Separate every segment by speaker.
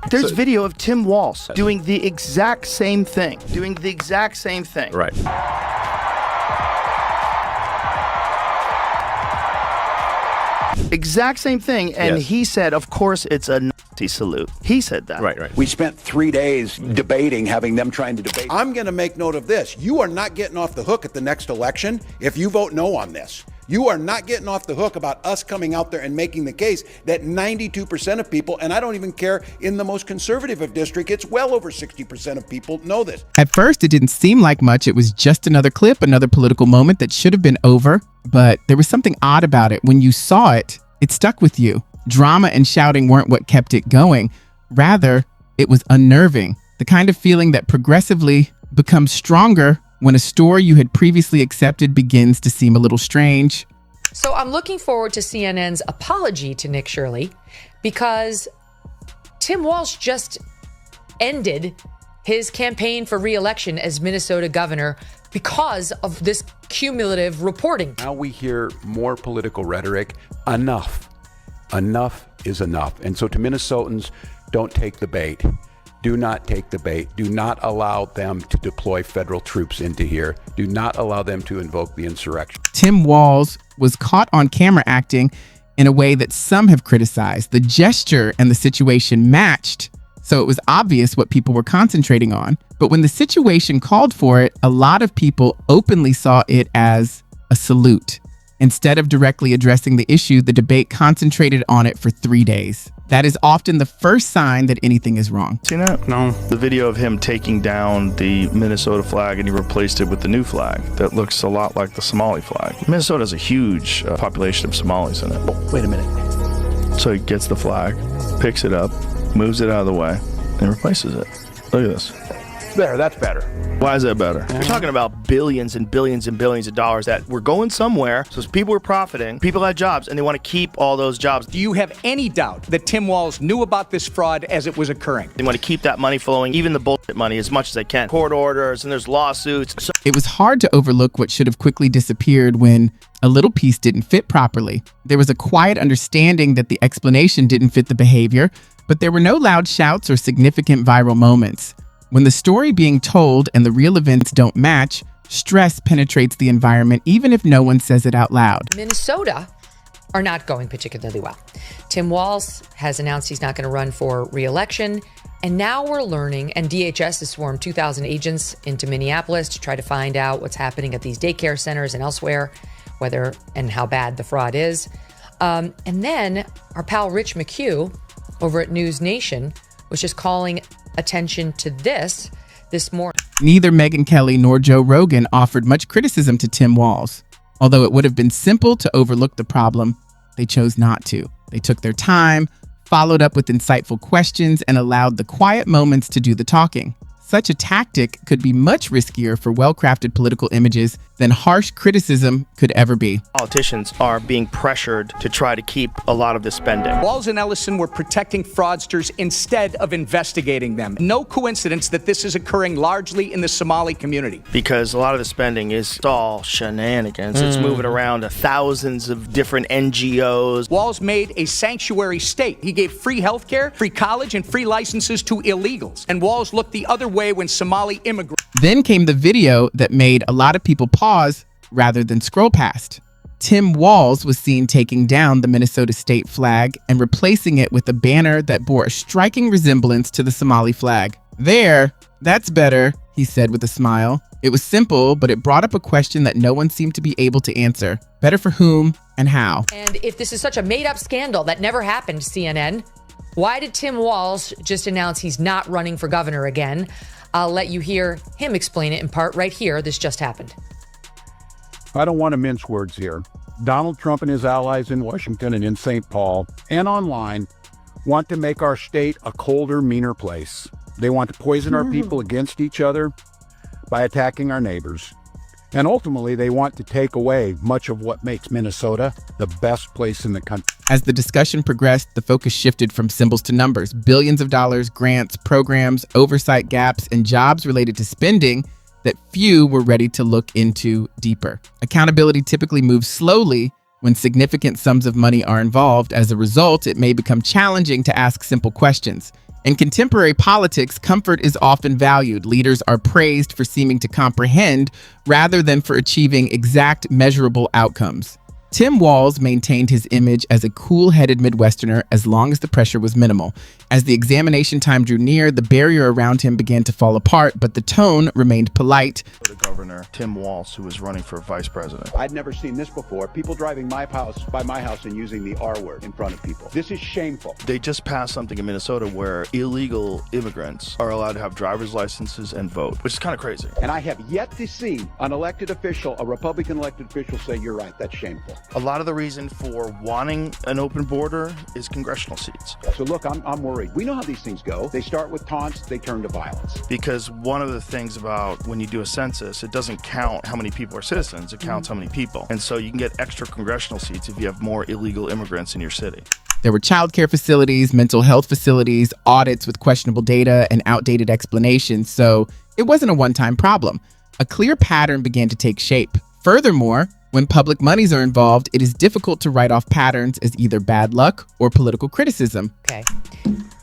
Speaker 1: There's video of Tim Walz doing the exact same thing.
Speaker 2: Right.
Speaker 1: Exact same thing, and
Speaker 2: Yes.
Speaker 1: he said, of course, it's a Nazi salute. He said that.
Speaker 2: Right.
Speaker 3: We spent 3 days debating, having them trying to debate.
Speaker 4: I'm going to make note of this. You are not getting off the hook at the next election if you vote no on this. You are not getting off the hook about us coming out there and making the case that 92% of people, and I don't even care in the most conservative of districts, it's well over 60% of people know this.
Speaker 5: At first, it didn't seem like much. It was just another clip, another political moment that should have been over. But there was something odd about it. When you saw it, it stuck with you. Drama and shouting weren't what kept it going. Rather, it was unnerving. The kind of feeling that progressively becomes stronger when a story you had previously accepted begins to seem a little strange.
Speaker 6: So I'm looking forward to CNN's apology to Nick Shirley, because Tim Walz just ended his campaign for re-election as Minnesota governor because of this cumulative reporting.
Speaker 4: Now we hear more political rhetoric. Enough. Enough is enough. And so to Minnesotans, don't take the bait. Do not take the bait. Do not allow them to deploy federal troops into here. Do not allow them to invoke the insurrection.
Speaker 5: Tim Walz was caught on camera acting in a way that some have criticized. The gesture and the situation matched, so it was obvious what people were concentrating on. But when the situation called for it, a lot of people openly saw it as a salute. Instead of directly addressing the issue, the debate concentrated on it for 3 days. That is often the first sign that anything is wrong.
Speaker 1: Seen that?
Speaker 2: No.
Speaker 1: The video of him taking down the Minnesota flag and he replaced it with the new flag that looks a lot like the Somali flag. Minnesota has a huge population of Somalis in it.
Speaker 3: Oh, wait a minute.
Speaker 1: So he gets the flag, picks it up, moves it out of the way, and replaces it. Look at this.
Speaker 3: There, that's better.
Speaker 1: Why is that better? We're talking about billions and billions and billions of dollars that were going somewhere. So people were profiting, people had jobs, and they want to keep all those jobs.
Speaker 7: Do you have any doubt that Tim Walz knew about this fraud as it was occurring?
Speaker 1: They want to keep that money flowing, even the bullshit money, as much as they can. Court orders, and there's lawsuits. So
Speaker 5: It was hard to overlook what should have quickly disappeared when a little piece didn't fit properly. There was a quiet understanding that the explanation didn't fit the behavior, but there were no loud shouts or significant viral moments. When the story being told and the real events don't match, stress penetrates the environment even if no one says it out loud.
Speaker 6: Minnesota are not going particularly well. Tim Walz has announced he's not going to run for re-election. And now we're learning, and DHS has swarmed 2,000 agents into Minneapolis to try to find out what's happening at these daycare centers and elsewhere, whether and how bad the fraud is. And then our pal Rich McHugh over at News Nation was just calling attention to this morning.
Speaker 5: Neither Megyn Kelly nor Joe Rogan offered much criticism to Tim Walz. Although it would have been simple to overlook the problem, they chose not to. They took their time, followed up with insightful questions, and allowed the quiet moments to do the talking. Such a tactic could be much riskier for well-crafted political images than harsh criticism could ever be.
Speaker 1: politicians are being pressured to try to keep a lot of the spending.
Speaker 7: Walz and Ellison were protecting fraudsters instead of investigating them. No coincidence that this is occurring largely in the Somali community.
Speaker 1: Because a lot of the spending is all shenanigans. It's moving around to thousands of different NGOs.
Speaker 7: Walz made a sanctuary state. He gave free healthcare, free college, and free licenses to illegals. And Walz looked the other way when Somali immigrants.
Speaker 5: Then came the video that made a lot of people pause rather than scroll past. Tim Walz was seen taking down the Minnesota state flag and replacing it with a banner that bore a striking resemblance to the Somali flag. There, that's better, he said with a smile. It was simple, but it brought up a question that no one seemed to be able to answer. Better for whom and how?
Speaker 6: And if this is such a made-up scandal that never happened, CNN, why did Tim Walz just announce he's not running for governor again? I'll let you hear him explain it in part right here. This just happened.
Speaker 4: I don't want to mince words here. Donald Trump and his allies in Washington and in St. Paul and online want to make our state a colder, meaner place. They want to poison our people against each other by attacking our neighbors. And ultimately, they want to take away much of what makes Minnesota the best place in the country.
Speaker 5: As the discussion progressed, the focus shifted from symbols to numbers. Billions of dollars, grants, programs, oversight gaps, and jobs related to spending that few were ready to look into deeper. Accountability typically moves slowly when significant sums of money are involved. As a result, it may become challenging to ask simple questions. In contemporary politics, comfort is often valued. Leaders are praised for seeming to comprehend rather than for achieving exact measurable outcomes. Tim Walz maintained his image as a cool-headed Midwesterner as long as the pressure was minimal. As the examination time drew near, the barrier around him began to fall apart, but the tone remained polite.
Speaker 1: The governor, Tim Walz, who was running for vice president.
Speaker 3: I'd never seen this before. People driving by my house and using the R word in front of people. This is shameful.
Speaker 1: They just passed something in Minnesota where illegal immigrants are allowed to have driver's licenses and vote, which is kind of crazy.
Speaker 3: And I have yet to see an elected official, a Republican elected official, say, you're right, that's shameful.
Speaker 1: A lot of the reason for wanting an open border is congressional seats.
Speaker 3: So look, I'm worried. We know how these things go. They start with taunts, they turn to violence.
Speaker 1: Because one of the things about when you do a census, it doesn't count how many people are citizens, it counts how many people. And so you can get extra congressional seats if you have more illegal immigrants in your city.
Speaker 5: There were childcare facilities, mental health facilities, audits with questionable data and outdated explanations, so it wasn't a one-time problem. A clear pattern began to take shape. Furthermore, when public monies are involved, it is difficult to write off patterns as either bad luck or political criticism.
Speaker 6: Okay.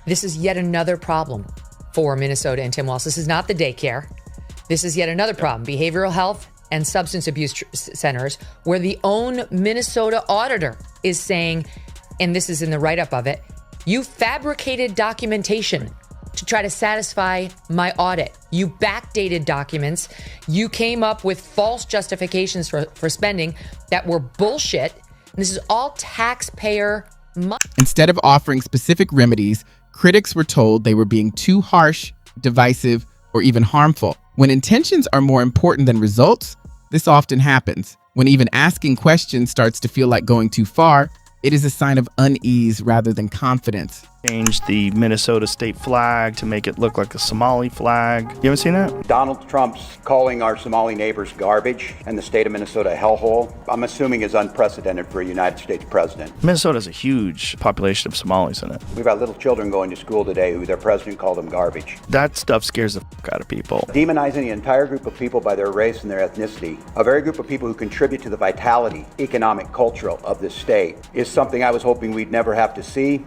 Speaker 6: This is yet another problem for Minnesota and Tim Walz. This is not the daycare. This is yet another problem. Behavioral health and substance abuse centers, where the own Minnesota auditor is saying, and this is in the write-up of it, you fabricated documentation to try to satisfy my audit. You backdated documents. You came up with false justifications for spending that were bullshit. And this is all taxpayer money.
Speaker 5: Instead of offering specific remedies, critics were told they were being too harsh, divisive, or even harmful. When intentions are more important than results, this often happens. When even asking questions starts to feel like going too far, it is a sign of unease rather than confidence.
Speaker 1: Changed the Minnesota state flag to make it look like a Somali flag. You haven't seen that?
Speaker 3: Donald Trump's calling our Somali neighbors garbage and the state of Minnesota a hellhole, I'm assuming is unprecedented for a United States president.
Speaker 1: Minnesota has a huge population of Somalis in it.
Speaker 3: We've got little children going to school today who their president called them garbage.
Speaker 1: That stuff scares the fuck out of people.
Speaker 3: Demonizing the entire group of people by their race and their ethnicity, a very group of people who contribute to the vitality, economic, cultural of this state, is something I was hoping we'd never have to see.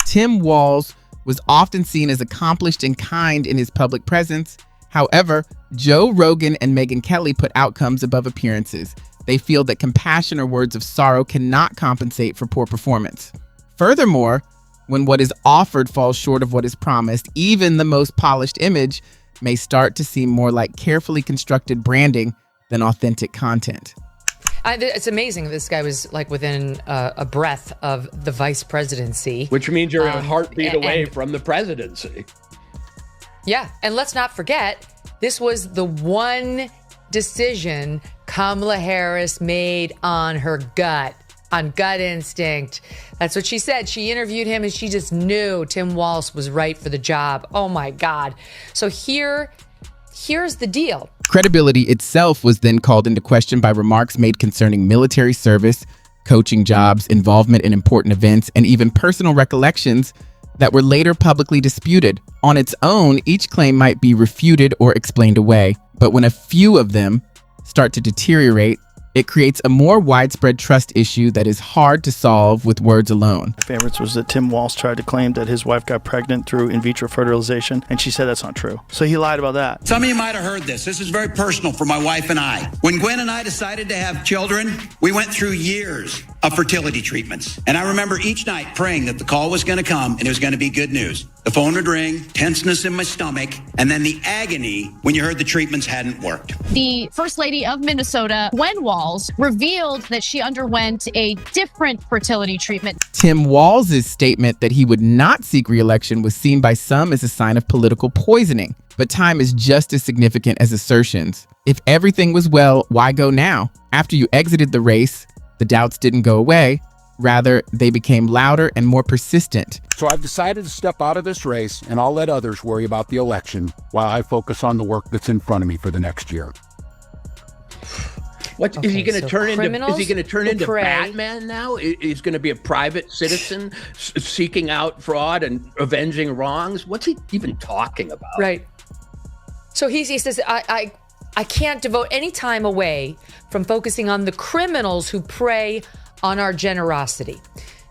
Speaker 5: Tim Walz was often seen as accomplished and kind in his public presence. However, Joe Rogan and Megyn Kelly put outcomes above appearances. They feel that compassion or words of sorrow cannot compensate for poor performance. Furthermore, when what is offered falls short of what is promised, even the most polished image may start to seem more like carefully constructed branding than authentic content.
Speaker 6: It's amazing. This guy was like within a breath of the vice presidency.
Speaker 8: Which means you're a heartbeat away from the presidency.
Speaker 6: Yeah. And let's not forget, this was the one decision Kamala Harris made on her gut, on gut instinct. That's what she said. She interviewed him and she just knew Tim Walz was right for the job. Oh, my God. So here's the deal.
Speaker 5: Credibility itself was then called into question by remarks made concerning military service, coaching jobs, involvement in important events, and even personal recollections that were later publicly disputed. On its own, each claim might be refuted or explained away, but when a few of them start to deteriorate, it creates a more widespread trust issue that is hard to solve with words alone.
Speaker 1: My favorites was that Tim Walz tried to claim that his wife got pregnant through in vitro fertilization, and she said that's not true. So he lied about that.
Speaker 9: Some of you might have heard this. This is very personal for my wife and I. When Gwen and I decided to have children, we went through years of fertility treatments. And I remember each night praying that the call was going to come and it was going to be good news. The phone would ring, tenseness in my stomach, and then the agony when you heard the treatments hadn't worked.
Speaker 10: The First Lady of Minnesota, Gwen Walz, revealed that she underwent a different fertility treatment.
Speaker 5: Tim Walz's statement that he would not seek re-election was seen by some as a sign of political poisoning. But time is just as significant as assertions. If everything was well, why go now? After you exited the race, the doubts didn't go away. Rather, they became louder and more persistent.
Speaker 4: So I've decided to step out of this race, and I'll let others worry about the election while I focus on the work that's in front of me for the next year.
Speaker 8: What is he going to turn into? Is he going to turn into Batman now? He's going to be a private citizen seeking out fraud and avenging wrongs. What's he even talking about?
Speaker 6: Right. So he says, I can't devote any time away from focusing on the criminals who prey on our generosity.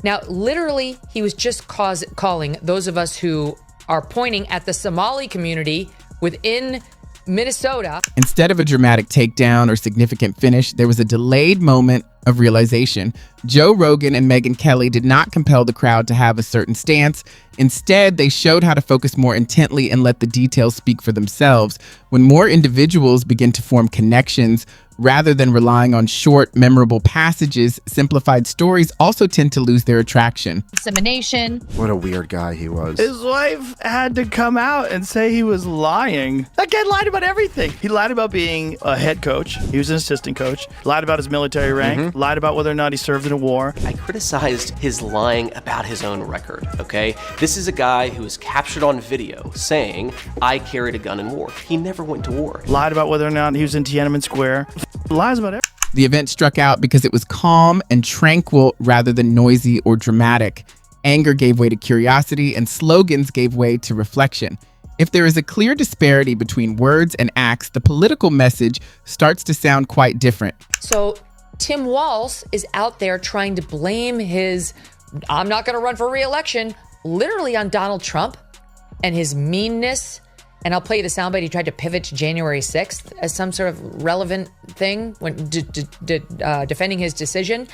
Speaker 6: Now, literally, he was just calling those of us who are pointing at the Somali community within Minnesota.
Speaker 5: Instead of a dramatic takedown or significant finish, there was a delayed moment of realization. Joe Rogan and Megyn Kelly did not compel the crowd to have a certain stance. Instead, they showed how to focus more intently and let the details speak for themselves. When more individuals begin to form connections, rather than relying on short, memorable passages, simplified stories also tend to lose their attraction.
Speaker 10: Insemination.
Speaker 11: What a weird guy he was.
Speaker 1: His wife had to come out and say he was lying. That guy lied about everything. He lied about being a head coach. He was an assistant coach. Lied about his military rank. Lied about whether or not he served in a war.
Speaker 12: I criticized his lying about his own record, okay? This is a guy who was captured on video saying, I carried a gun in war. He never went to war.
Speaker 1: Lied about whether or not he was in Tiananmen Square. Lies about everything.
Speaker 5: The event struck out because it was calm and tranquil rather than noisy or dramatic. Anger gave way to curiosity, and slogans gave way to reflection. If there is a clear disparity between words and acts, the political message starts to sound quite different.
Speaker 6: So Tim Walz is out there trying to blame his, I'm not going to run for re-election, literally on Donald Trump and his meanness. And I'll play you the soundbite. He tried to pivot to January 6th as some sort of relevant thing when defending his decision.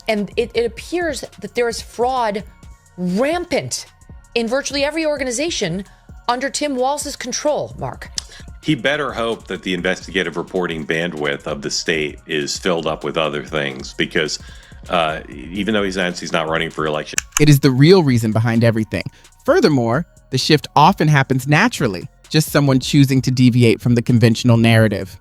Speaker 6: And it appears that there is fraud rampant in virtually every organization under Tim Walz's control, Mark.
Speaker 13: He better hope that the investigative reporting bandwidth of the state is filled up with other things, because even though he's not running for election.
Speaker 5: It is the real reason behind everything. Furthermore, the shift often happens naturally, just someone choosing to deviate from the conventional narrative.